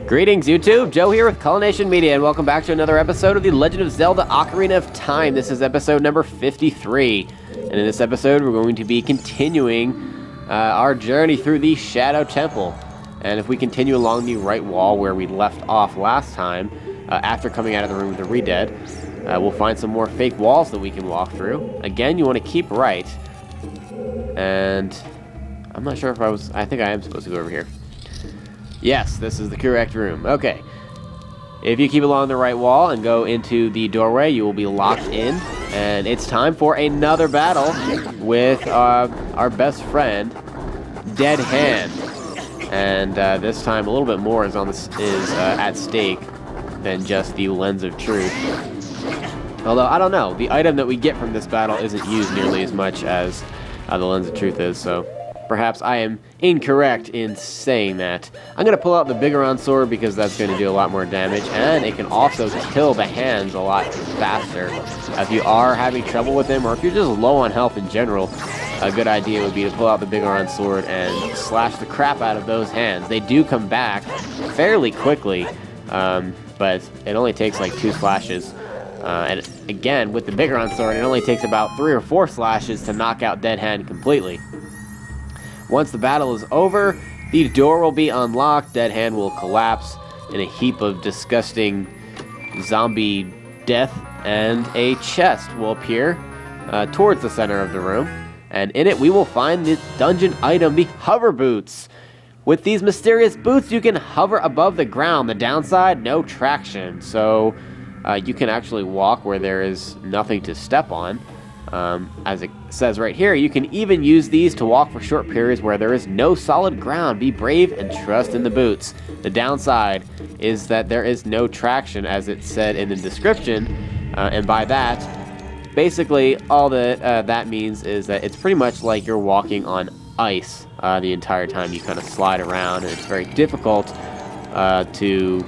Greetings, YouTube. Joe here with Culination Media, and welcome back to another episode of The Legend of Zelda Ocarina of Time. This is episode number 53, and in this episode, we're going to be continuing our journey through the Shadow Temple. And if we continue along the right wall where we left off last time, after coming out of the room with the Re-Dead, we'll find some more fake walls that we can walk through. Again, you want to keep right, and I'm not sure if I think I am supposed to go over here. Yes, this is the correct room. Okay. If you keep along the right wall and go into the doorway, you will be locked in. And it's time for another battle with our best friend, Dead Hand. And this time a little bit more is at stake than just the Lens of Truth. Although, I don't know. The item that we get from this battle isn't used nearly as much as the Lens of Truth is, so perhaps I am incorrect in saying that. I'm going to pull out the Bigoron sword because that's going to do a lot more damage, and it can also kill the hands a lot faster. If you are having trouble with them, or if you're just low on health in general, a good idea would be to pull out the Bigoron sword and slash the crap out of those hands. They do come back fairly quickly, but it only takes like 2 slashes. And again, with the Bigoron sword, it only takes about 3 or 4 slashes to knock out Dead Hand completely. Once the battle is over, the door will be unlocked, Dead Hand will collapse in a heap of disgusting zombie death, and a chest will appear towards the center of the room. And in it, we will find the dungeon item, the hover boots. With these mysterious boots, you can hover above the ground. The downside, no traction. So you can actually walk where there is nothing to step on. As it says right here, you can even use these to walk for short periods where there is no solid ground. Be brave and trust in the boots. The downside is that there is no traction, as it said in the description, and by that, basically all that means is that it's pretty much like you're walking on ice the entire time. You kind of slide around, and it's very difficult to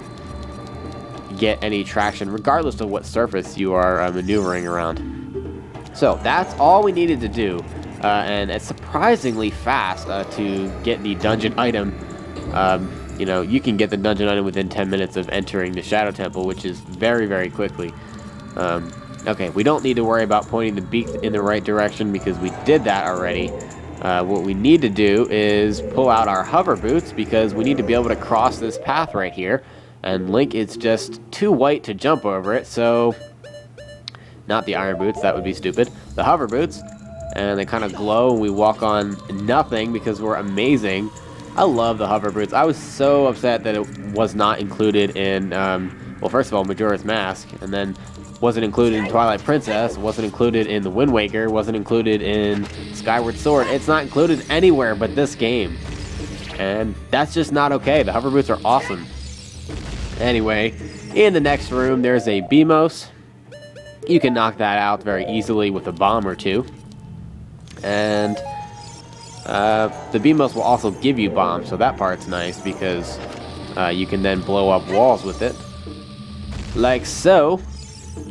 get any traction regardless of what surface you are maneuvering around. So that's all we needed to do, and it's surprisingly fast to get the dungeon item. You can get the dungeon item within 10 minutes of entering the Shadow Temple, which is very, very quickly. Okay, we don't need to worry about pointing the beak in the right direction because we did that already. What we need to do is pull out our hover boots because we need to be able to cross this path right here, and Link is just too white to jump over it, so not the iron boots, that would be stupid. The hover boots, and they kind of glow and we walk on nothing because we're amazing. I love the hover boots. I was so upset that it was not included in, well, first of all, Majora's Mask, and then wasn't included in Twilight Princess, wasn't included in the Wind Waker, wasn't included in Skyward Sword. It's not included anywhere but this game. And that's just not okay. The hover boots are awesome. Anyway, in the next room, there's a Beamos. You can knock that out very easily with a bomb or two. And the Beamos will also give you bombs, so that part's nice because you can then blow up walls with it. Like so.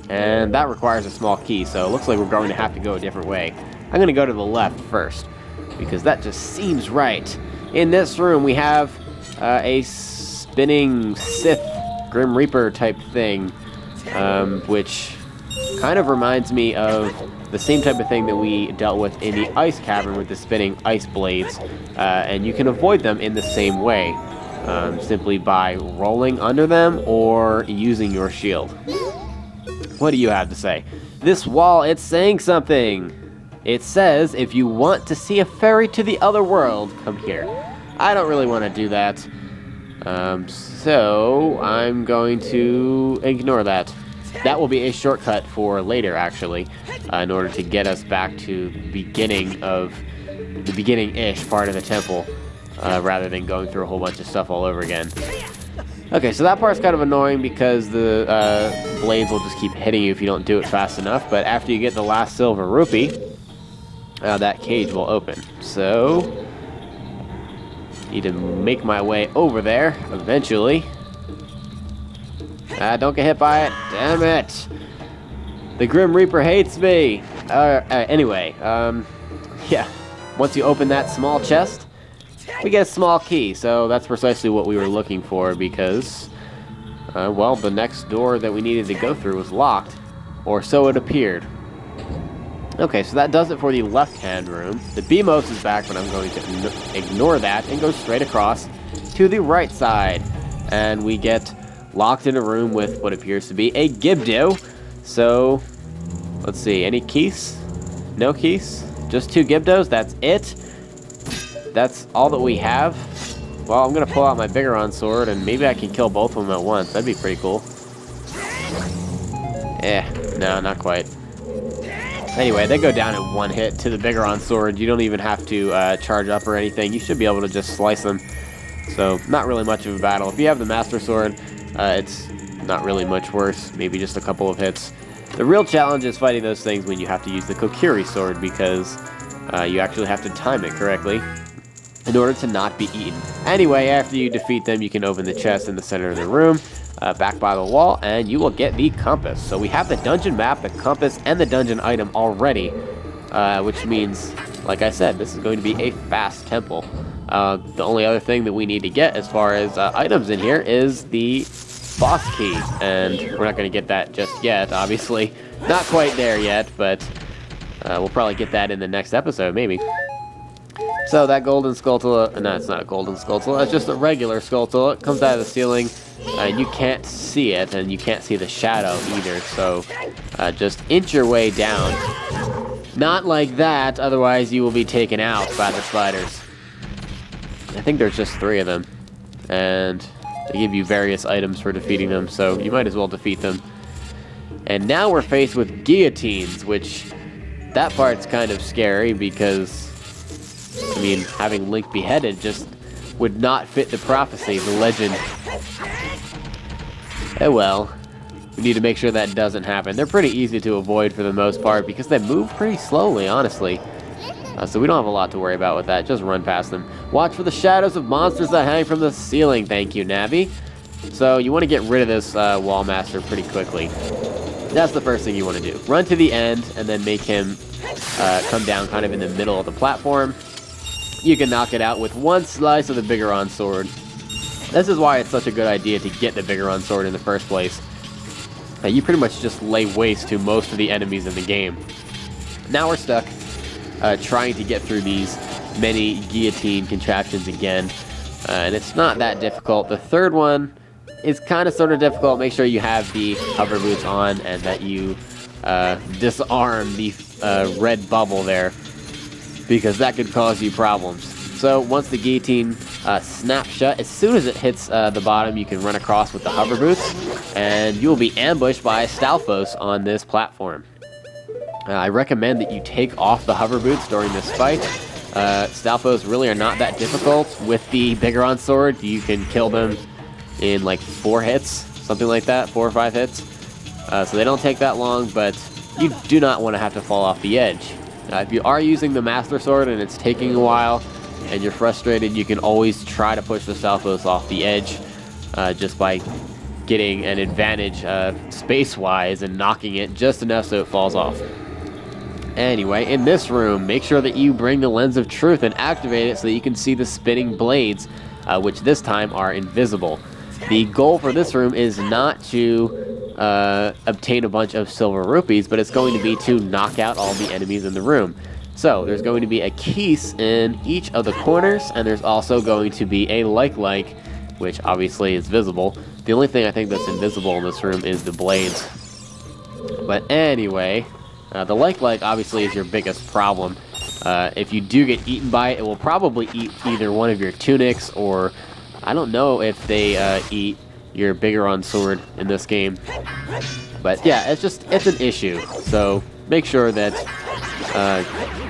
And that requires a small key, so it looks like we're going to have to go a different way. I'm going to go to the left first, because that just seems right. In this room, we have a spinning Sith Grim Reaper type thing, which kind of reminds me of the same type of thing that we dealt with in the ice cavern with the spinning ice blades, and you can avoid them in the same way, simply by rolling under them or using your shield. What do you have to say? This wall, it's saying something. It says, if you want to see a ferry to the other world, come here. I don't really want to do that, so I'm going to ignore that. That will be a shortcut for later, actually, in order to get us back to the beginning-ish part of the temple, rather than going through a whole bunch of stuff all over again. Okay, so that part's kind of annoying because the blades will just keep hitting you if you don't do it fast enough, but after you get the last silver rupee, that cage will open. So, need to make my way over there, eventually. Don't get hit by it. Damn it. The Grim Reaper hates me. Anyway, yeah. Once you open that small chest, we get a small key. So that's precisely what we were looking for because, well, the next door that we needed to go through was locked, or so it appeared. Okay, so that does it for the left-hand room. The BMOS is back, but I'm going to ignore that and go straight across to the right side. And we get locked in a room with what appears to be a Gibdo. So, let's see, any keys? No keys? Just 2 Gibdos, that's it? That's all that we have? Well, I'm going to pull out my Bigoron sword, and maybe I can kill both of them at once. That'd be pretty cool. No, not quite. Anyway, they go down in 1 hit to the Bigoron sword. You don't even have to charge up or anything. You should be able to just slice them. So, not really much of a battle. If you have the Master Sword, it's not really much worse. Maybe just a couple of hits. The real challenge is fighting those things when you have to use the Kokiri sword because you actually have to time it correctly in order to not be eaten. Anyway, after you defeat them, you can open the chest in the center of the room. Back by the wall, and you will get the compass. So we have the dungeon map, the compass, and the dungeon item already, which means, like I said, this is going to be a fast temple. The only other thing that we need to get as far as items in here is the boss key, and we're not going to get that just yet, obviously. Not quite there yet, but we'll probably get that in the next episode, maybe. So that golden Skulltula, no, it's not a golden Skulltula, it's just a regular Skulltula. It comes out of the ceiling. You can't see it, and you can't see the shadow either, so just inch your way down. Not like that, otherwise you will be taken out by the spiders. I think there's just 3 of them, and they give you various items for defeating them, so you might as well defeat them. And now we're faced with guillotines, which that part's kind of scary because, I mean, having Link beheaded just would not fit the prophecy, the legend. Oh well, we need to make sure that doesn't happen. They're pretty easy to avoid for the most part because they move pretty slowly, honestly. So we don't have a lot to worry about with that. Just run past them. Watch for the shadows of monsters that hang from the ceiling. Thank you, Navi. So you want to get rid of this Wall Master pretty quickly. That's the first thing you want to do. Run to the end and then make him come down kind of in the middle of the platform. You can knock it out with 1 slice of the Bigoron sword. This is why it's such a good idea to get the Bigoron sword in the first place. You pretty much just lay waste to most of the enemies in the game. Now we're stuck trying to get through these many guillotine contraptions again. And it's not that difficult. The third one is kind of sort of difficult. Make sure you have the hover boots on and that you disarm the red bubble there, because that could cause you problems. So once the guillotine snaps shut, as soon as it hits the bottom, you can run across with the hover boots, and you will be ambushed by Stalfos on this platform. I recommend that you take off the hover boots during this fight. Stalfos really are not that difficult. With the Bigoron sword, you can kill them in like 4 hits, something like that, 4 or 5 hits. So they don't take that long, but you do not want to have to fall off the edge. If you are using the Master Sword and it's taking a while, and you're frustrated, you can always try to push the Stalfos off the edge just by getting an advantage space-wise and knocking it just enough so it falls off. Anyway, in this room, make sure that you bring the Lens of Truth and activate it so that you can see the spinning blades, which this time are invisible. The goal for this room is not to obtain a bunch of silver rupees, but it's going to be to knock out all the enemies in the room. So, there's going to be a keys in each of the corners, and there's also going to be a like, which obviously is visible. The only thing I think that's invisible in this room is the blades. But anyway, the like obviously is your biggest problem. If you do get eaten by it, it will probably eat either one of your tunics, or I don't know if they eat your Bigoron sword in this game. But yeah, it's an issue. So make sure that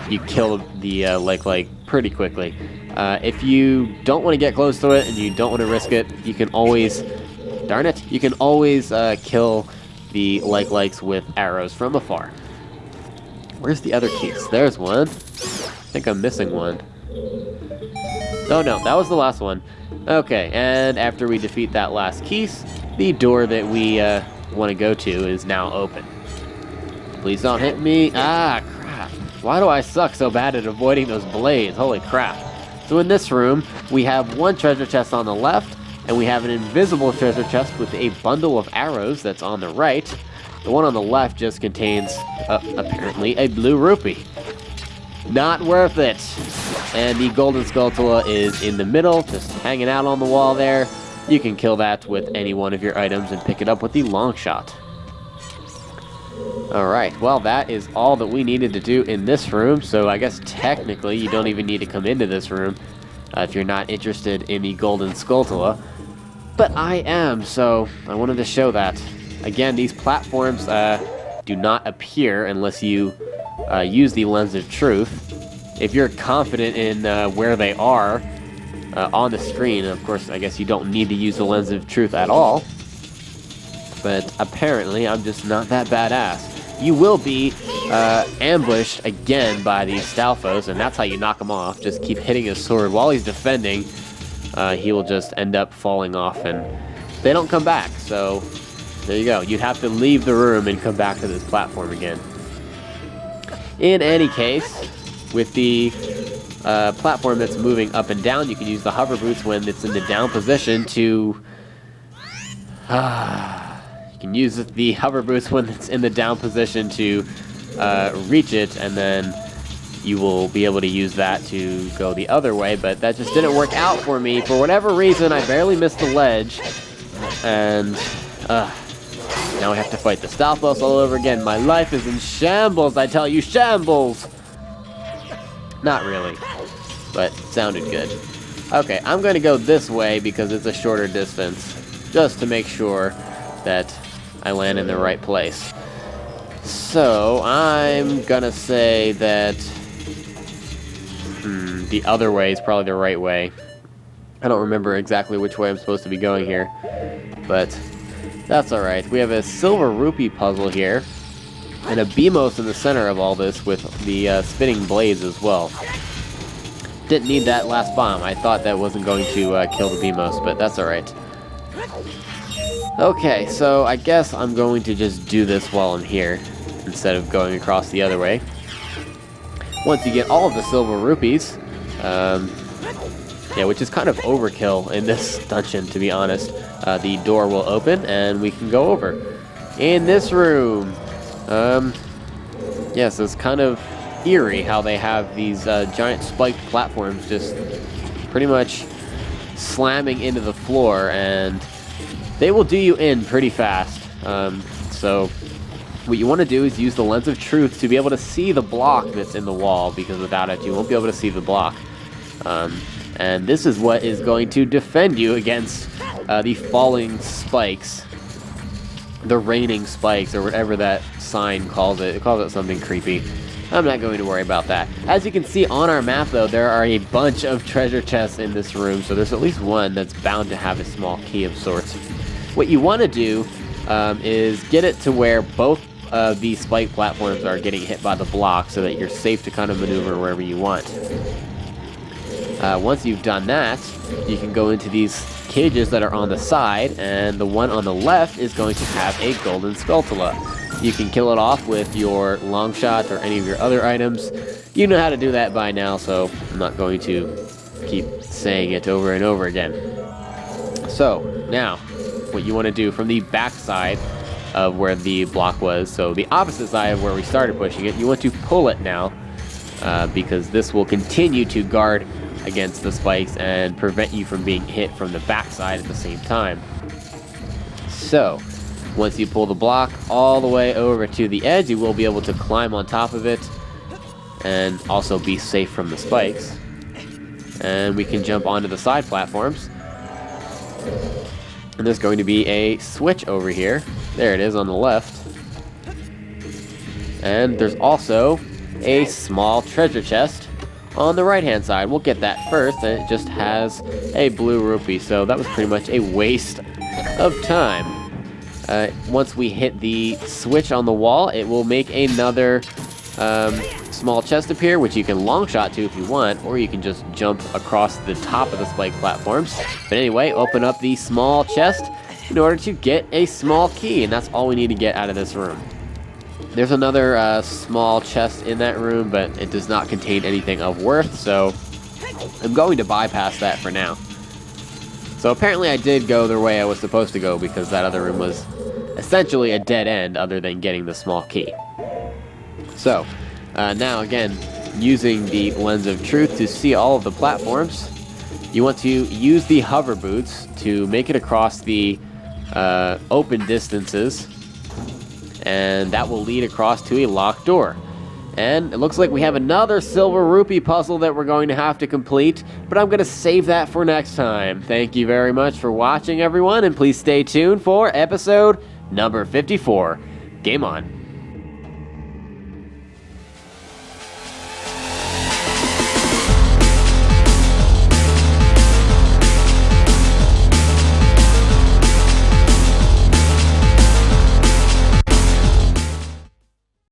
you kill the like pretty quickly. If you don't want to get close to it and you don't want to risk it, you can always, darn it, you can always kill the likes with arrows from afar. Where's the other keys? There's one. I think I'm missing one. Oh no, that was the last one. Okay, and after we defeat that last keys, the door that we want to go to is now open. Please don't hit me. Ah, crap. Why do I suck so bad at avoiding those blades? Holy crap. So in this room, we have one treasure chest on the left, and we have an invisible treasure chest with a bundle of arrows that's on the right. The one on the left just contains, apparently, a blue rupee. Not worth it. And the golden skulltula is in the middle, just hanging out on the wall there. You can kill that with any one of your items and pick it up with the long shot. Alright, well that is all that we needed to do in this room, so I guess technically you don't even need to come into this room if you're not interested in the golden skulltula. But I am, so I wanted to show that. Again, these platforms do not appear unless you use the lens of truth. If you're confident in where they are on the screen, of course I guess you don't need to use the lens of truth at all. But apparently I'm just not that badass. You will be ambushed again by these Stalfos, and that's how you knock him off. Just keep hitting his sword while he's defending. He will just end up falling off, and they don't come back. So there you go. You'd have to leave the room and come back to this platform again. In any case, with the platform that's moving up and down, you can use the hover boots when it's in the down position to... You can use the hover boots when it's in the down position to reach it, and then you will be able to use that to go the other way, but that just didn't work out for me. For whatever reason, I barely missed the ledge, and now I have to fight the Stalfos all over again. My life is in shambles, I tell you, shambles! Not really, but it sounded good. Okay, I'm going to go this way because it's a shorter distance, just to make sure that I land in the right place. So, I'm gonna say that the other way is probably the right way. I don't remember exactly which way I'm supposed to be going here, but that's alright. We have a silver rupee puzzle here, and a Beamos in the center of all this with the spinning blades as well. Didn't need that last bomb. I thought that wasn't going to kill the Beamos, but that's alright. Okay, so I guess I'm going to just do this while I'm here, instead of going across the other way. Once you get all of the silver rupees, yeah, which is kind of overkill in this dungeon, to be honest, the door will open and we can go over. In this room, yes, it's kind of eerie how they have these giant spiked platforms just pretty much slamming into the floor, and they will do you in pretty fast. So what you want to do is use the lens of truth to be able to see the block that's in the wall, because without it you won't be able to see the block. And this is what is going to defend you against the falling spikes, the raining spikes, or whatever that sign calls it. It calls it something creepy. I'm not going to worry about that. As you can see on our map, though, there are a bunch of treasure chests in this room, so there's at least one that's bound to have a small key of sorts. What you want to do is get it to where both of these spike platforms are getting hit by the block, so that you're safe to kind of maneuver wherever you want. Once you've done that, you can go into these cages that are on the side, and the one on the left is going to have a golden skulltula. You can kill it off with your long shot or any of your other items. You know how to do that by now, so I'm not going to keep saying it over and over again. So, now, what you want to do from the back side of where the block was, so the opposite side of where we started pushing it, you want to pull it now, because this will continue to guard against the spikes and prevent you from being hit from the back side at the same time. So, once you pull the block all the way over to the edge, you will be able to climb on top of it and also be safe from the spikes. And we can jump onto the side platforms. And there's going to be a switch over here. There it is on the left. And there's also a small treasure chest on the right-hand side. We'll get that first, and it just has a blue rupee, so that was pretty much a waste of time. Once we hit the switch on the wall, it will make another small chest appear, which you can long shot to if you want, or you can just jump across the top of the spike platforms. But anyway, open up the small chest in order to get a small key, and that's all we need to get out of this room. There's another small chest in that room, but it does not contain anything of worth, so I'm going to bypass that for now. So apparently I did go the way I was supposed to go, because that other room was essentially a dead end other than getting the small key. So, now again, using the lens of truth to see all of the platforms, you want to use the hover boots to make it across the open distances, and that will lead across to a locked door. And it looks like we have another silver rupee puzzle that we're going to have to complete, but I'm going to save that for next time. Thank you very much for watching, everyone, and please stay tuned for episode number 54. Game on.